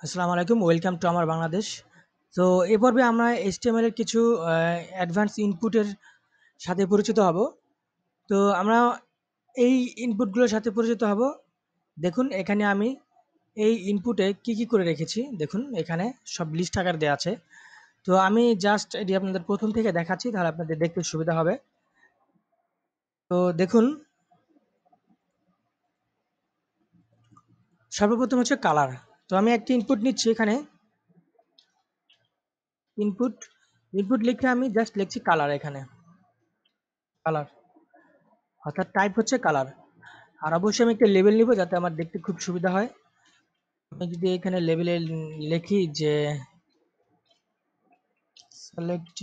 আসসালামু আলাইকুম, welcome to আমার বাংলাদেশ। তো এ পর্বে আমরা এইচটিএমএল এর কিছু অ্যাডভান্স ইনপুটের সাথে পরিচিত হব। তো আমরা এই ইনপুটগুলোর সাথে পরিচিত হব। দেখুন এখানে আমি এই ইনপুটে কি করে রেখেছি, দেখুন এখানে সব লিস্ট আকার দেওয়া আছে। তো আমি জাস্ট এটি আপনাদের প্রথম থেকে দেখাচ্ছি, তাহলে আপনাদের দেখতে সুবিধা হবে। তো দেখুন, সর্বপ্রথম হচ্ছে কালার। তো আমি একটি ইনপুট নিচ্ছি এখানে। ইনপুট ইনপুট লিখে আমি জাস্ট লিখছি কালার, এখানে কালার, অর্থাৎ টাইপ হচ্ছে কালার। আর অবশ্যই আমি একটা লেবেল নিব যাতে আমার দেখতে খুব সুবিধা হয়। আমি যদি এখানে লেবেলে লিখি যে সিলেক্ট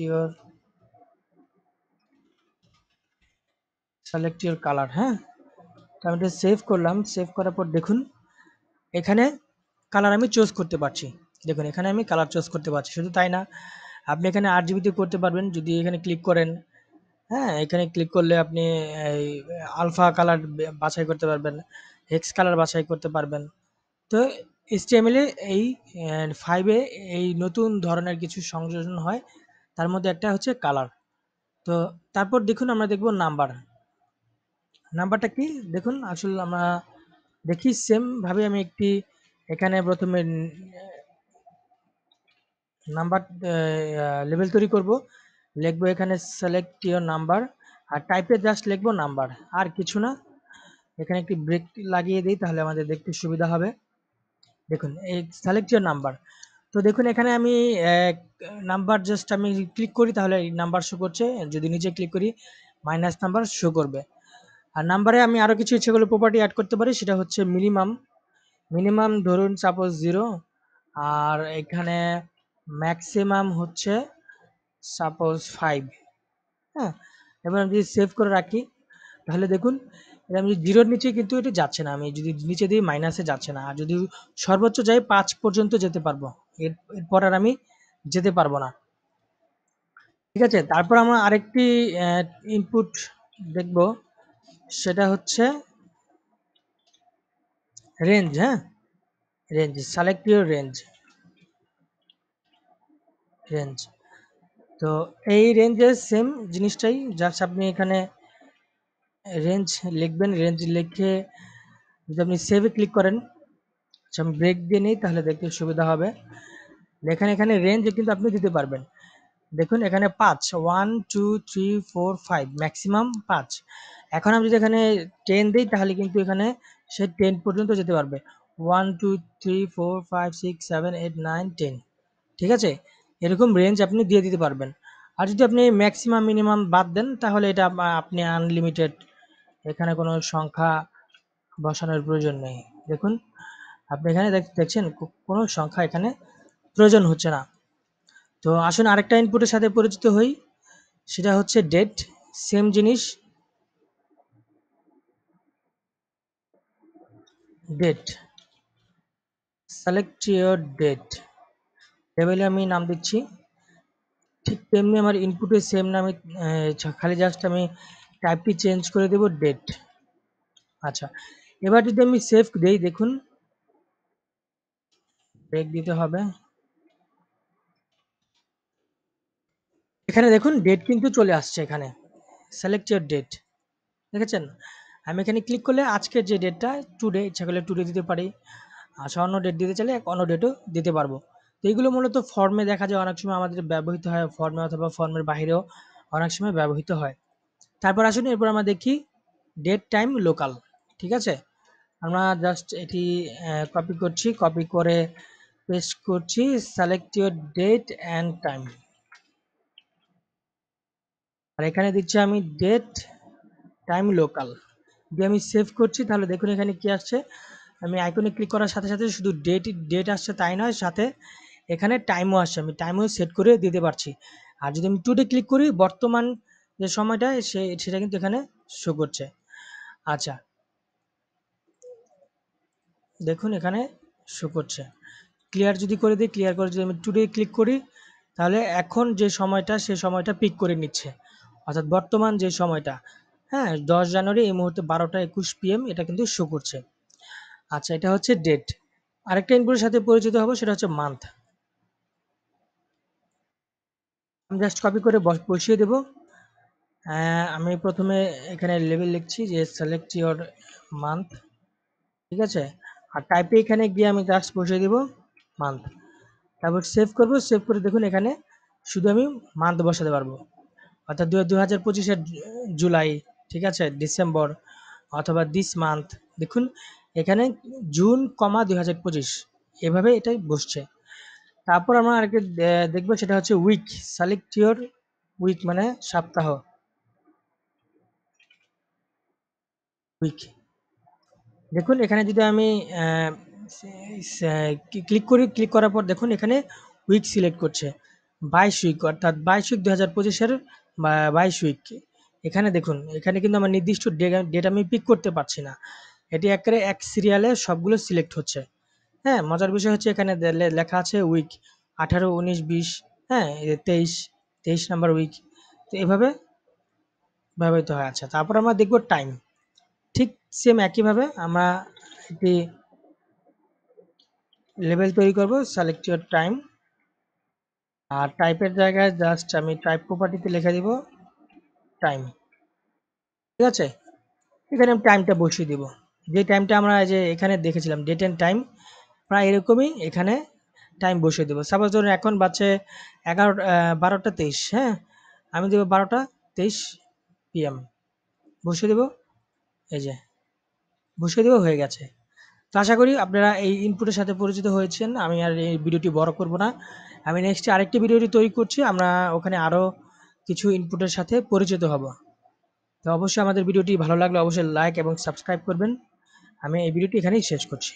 ইউর কালার, হ্যাঁ, তো আমি এটা সেভ করলাম। সেভ করার পর দেখুন এখানে কালার আমি চুজ করতে পারছি। দেখুন এখানে আমি কালার চুজ করতে পারছি। শুধু তাই না, আপনি এখানে আরজিবিতে করতে পারবেন যদি এখানে ক্লিক করেন। হ্যাঁ, এখানে ক্লিক করলে আপনি এই আলফা কালার বাছাই করতে পারবেন, হেক্স কালার বাছাই করতে পারবেন। তো এইচটিএমএল এ এই 5 এ এই নতুন ধরনের কিছু সংযোজন হয়। তার মধ্যে একটা হচ্ছে কালার। তো তারপর দেখুন আমরা দেখব নাম্বার। নাম্বারটা কি? দেখুন আসলে আমরা দেখি সেম ভাবে আমি একটি এখানে প্রথমে নাম্বার লেভেল তৈরি করব। লিখব এখানে সিলেক্ট ইওর নাম্বার, আর টাইপে জাস্ট লিখব নাম্বার, আর কিছু না। এখানে একটি ব্রেক লাগিয়ে দিই, তাহলে আমাদের দেখতে সুবিধা হবে। দেখুন এই সিলেক্ট ইওর নাম্বার। তো দেখুন এখানে আমি নাম্বার জাস্ট আমি ক্লিক করি তাহলে এই নাম্বার শো করছে। যদি নিচে ক্লিক করি মাইনাস নাম্বার শো করবে। আর নাম্বারে আমি আরো কিছু ইচ্ছে করলে প্রপার্টি অ্যাড করতে পারি, সেটা হচ্ছে মিনিমাম। মিনিমাম ধরুন সাপোজ 0, আর এখানে ম্যাক্সিমাম হচ্ছে সাপোজ 5। হ্যাঁ, এবার আমি যদি সেভ করে রাখি তাহলে দেখুন এটা আমি জিরোর নিচে কিন্তু এটা যাচ্ছে না, আমি যদি নিচে দিই মাইনাসে যাচ্ছে না। আর যদি সর্বোচ্চ যাই 5 পর্যন্ত যেতে পারবো, এরপর আর আমি যেতে পারবো না। ঠিক আছে, তারপর আমরা আরেকটি ইনপুট দেখব, সেটা হচ্ছে রেঞ্জ। হ্যাঁ, range, select your range. Range, তো এই রেঞ্জের সেম জিনিসটাই, জাস্ট আপনি এখানে রেঞ্জ লিখবেন। রেঞ্জ লিখে যদি আপনি সেভে ক্লিক করেন, আচ্ছা আমি ব্রেক দিয়ে নিই তাহলে দেখতে সুবিধা হবে। দেখেন এখানে রেঞ্জ কিন্তু আপনি দিতে পারবেন। দেখুন এখানে 5, 1 2 3 4 5, ম্যাক্সিমাম 5। এখন আমি যদি এখানে 10 দিই তাহলে কিন্তু এখানে সে 10 পর্যন্ত যেতে পারবে। 1 2 3 4 5 6 7 8 9 10। ঠিক আছে, এরকম রেঞ্জ আপনি দিয়ে দিতে পারবেন। আর যদি আপনি ম্যাক্সিমাম মিনিমাম বাদ দেন তাহলে এটা আপনি আনলিমিটেড, এখানে কোনো সংখ্যা বসানোর প্রয়োজন নেই। দেখুন আপনি এখানে দেখছেন কোনো সংখ্যা এখানে প্রয়োজন হচ্ছে না। তো আসুন আরেকটা ইনপুটের সাথে পরিচিত হই, সেটা হচ্ছে ডেট। সেম জিনিস, ডেট, সিলেক্ট ইওর ডেট। টেবিলে আমি নাম দিচ্ছি, ঠিক তেমনি আমার ইনপুটের সেম নামে খালি জাস্ট আমি টাইপটি চেঞ্জ করে দেব ডেট। আচ্ছা, এবার যদি আমি সেভ দেই, দেখুন ব্রেক দিতে হবে। এখানে দেখুন ডেট কিন্তু চলে আসছে, এখানে সিলেক্ট ইওর ডেট, দেখেছেন? আমি এখানে ক্লিক করলে আজকের যে ডেটটা, টুডে, ইচ্ছা করলে টুডে দিতে পারি। আচ্ছা, অন্য ডেট দিতে চাইলে অন্য ডেটও দিতে পারবো। তো এইগুলো মূলত ফর্মে দেখা যায়, অনেক সময় আমাদের ব্যবহৃত হয় ফর্মে, অথবা ফর্মের বাহিরেও অনেক সময় ব্যবহৃত হয়। তারপর আসুন এরপর আমরা দেখি ডেট টাইম লোকাল। ঠিক আছে, আমরা জাস্ট এটি কপি করছি, কপি করে পেস্ট করছি। Select your date and time, আর এখানে দিচ্ছি আমি ডেট টাইম লোকাল দিয়ে আমি সেভ করছি। তাহলে দেখুন এখানে কি আসছে, আমি আইকনে ক্লিক করার সাথে সাথে শুধু ডেট আসছে তাই নয়, সাথে এখানে টাইমও আসছে, আমি টাইমও সেট করে দিতে পারছি। আর যদি আমি টুডে ক্লিক করি, বর্তমান যে সময়টা সেটা কিন্তু এখানে শো করছে। আচ্ছা, দেখুন এখানে শো করছে। ক্লিয়ার যদি করে দিই, ক্লিয়ার করে যদি আমি টুডে ক্লিক করি, তাহলে এখন যে সময়টা সে সময়টা পিক করে নিচ্ছে, অর্থাৎ বর্তমান যে সময়টা। হ্যাঁ, 10 জানুয়ারি এই মুহূর্তে 12টা 21 PM এটা কিন্তু শো করছে। আচ্ছা, এটা হচ্ছে ডেট। আরেকটা ইনপুটের সাথে পরিচিত হব, সেটা হচ্ছে মান্থ। আমি জাস্ট কপি করে বসিয়ে দেব। আমি প্রথমে এখানে লেবেল লিখছি যে সিলেক্ট ইওর মান্থ, ঠিক আছে। আর টাইপে এখানে গিয়ে আমি জাস্ট বসিয়ে দিব মান্থ, তারপর সেভ করব। সেভ করে দেখুন এখানে শুধু আমি মান্থ বসাতে পারবো, অর্থাৎ 2025-এর জুলাই, ঠিক আছে, ডিসেম্বর, অথবা দিস মান্থ। দেখুন এখানে জুন, 2025 এভাবে এটাই বসছে। তারপর আমরা আরেকটা দেখবো, সেটা হচ্ছে উইক। সিলেক্ট ইওর উইক মানে সপ্তাহ, উইক। দেখুন এখানে যদি আমি ক্লিক করি, ক্লিক করার পর দেখুন এখানে উইক সিলেক্ট করছে 22 উইক, অর্থাৎ 22 উইক 2025-এর 22 উইক। এখানে দেখুন এখানে কিন্তু আমার নির্দিষ্ট ডেট আমি পিক করতে পারছি না, এটি একেবারে এক সিরিয়ালে সবগুলো সিলেক্ট হচ্ছে। হ্যাঁ, মজার বিষয় হচ্ছে এখানে লেখা আছে উইক 18, 19, 20, হ্যাঁ, 23 নাম্বার উইক। তো এভাবে ব্যবহৃত হয়। আচ্ছা, তারপর আমরা দেখব টাইম। ঠিক সেম একইভাবে আমরা একটি লেবেল তৈরি করব, সিলেক্ট ইওর টাইম। আর টাইপের জায়গায় জাস্ট আমি টাইপ প্রপার্টিতে লিখে দিব টাইম, ঠিক আছে। এখানে আমি টাইমটা বসিয়ে দিব, যে টাইমটা আমরা যে এখানে দেখেছিলাম ডেট এন্ড টাইম, প্রায় এরকমই এখানে টাইম বসিয়ে দেবো। সাপোজ ধরুন এখন বাজছে 12টা 23, হ্যাঁ, আমি দেবো 12টা 23 PM, বসিয়ে দেবো। এই যে বসিয়ে দেবো, হয়ে গেছে। তো আশা করি আপনারা এই ইনপুটের সাথে পরিচিত হয়েছেন। আমি আর এই ভিডিওটি বড় করব না, আমি নেক্সট আরেকটি ভিডিওটি তৈরি করছি, আমরা ওখানে আরও কিছু ইনপুটের সাথে পরিচিত হব। তো অবশ্যই আমাদের ভিডিওটি ভালো লাগলে অবশ্যই লাইক এবং সাবস্ক্রাইব করবেন। আমি এই ভিডিওটি এখানেই শেষ করছি।